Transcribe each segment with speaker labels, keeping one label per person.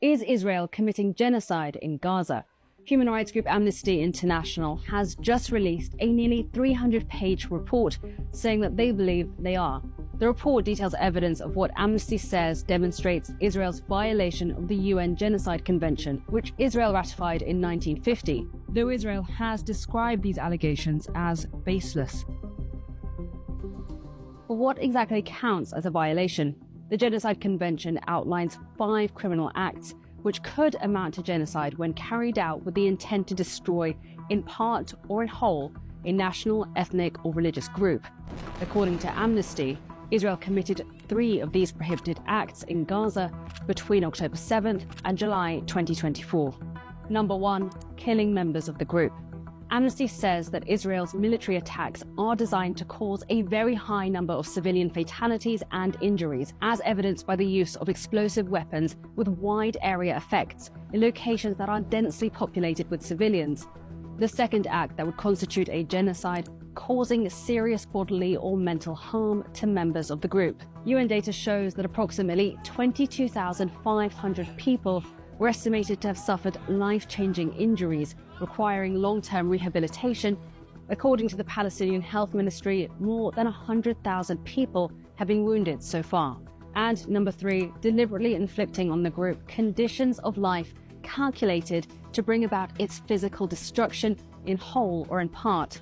Speaker 1: Is Israel committing genocide in Gaza? Human rights group Amnesty International has just released a nearly 300-page report saying that they believe they are. The report details evidence of what Amnesty says demonstrates Israel's violation of the UN Genocide Convention, which Israel ratified in 1950, though Israel has described these allegations as baseless. But what exactly counts as a violation? The Genocide Convention outlines 5 criminal acts which could amount to genocide when carried out with the intent to destroy, in part or in whole, a national, ethnic or religious group. According to Amnesty, Israel committed 3 of these prohibited acts in Gaza between October 7th and July 2024. Number 1. Killing members of the group. Amnesty says that Israel's military attacks are designed to cause a very high number of civilian fatalities and injuries, as evidenced by the use of explosive weapons with wide area effects in locations that are densely populated with civilians. The second act that would constitute a genocide, causing serious bodily or mental harm to members of the group. UN data shows that approximately 22,500 people were estimated to have suffered life-changing injuries requiring long-term rehabilitation. According to the Palestinian Health Ministry, more than 100,000 people have been wounded so far. And number 3, deliberately inflicting on the group conditions of life calculated to bring about its physical destruction in whole or in part.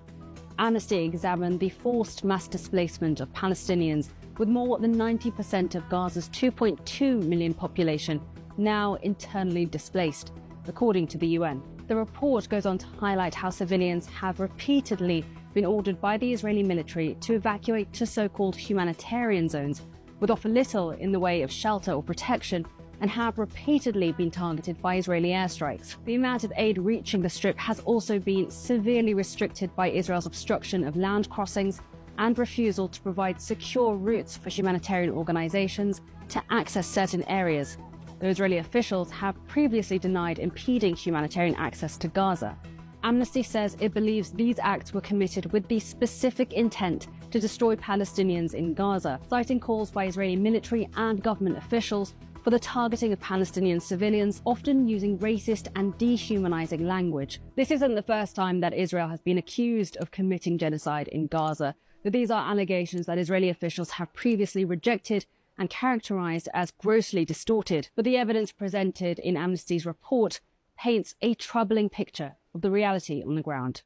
Speaker 1: Amnesty examined the forced mass displacement of Palestinians, with more than 90% of Gaza's 2.2 million population now internally displaced, according to the UN. The report goes on to highlight how civilians have repeatedly been ordered by the Israeli military to evacuate to so-called humanitarian zones, with offer little in the way of shelter or protection, and have repeatedly been targeted by Israeli airstrikes. The amount of aid reaching the Strip has also been severely restricted by Israel's obstruction of land crossings and refusal to provide secure routes for humanitarian organizations to access certain areas. The Israeli officials have previously denied impeding humanitarian access to Gaza. Amnesty says it believes these acts were committed with the specific intent to destroy Palestinians in Gaza, citing calls by Israeli military and government officials for the targeting of Palestinian civilians, often using racist and dehumanizing language. This isn't the first time that Israel has been accused of committing genocide in Gaza, but these are allegations that Israeli officials have previously rejected and characterized as grossly distorted. But the evidence presented in Amnesty's report paints a troubling picture of the reality on the ground.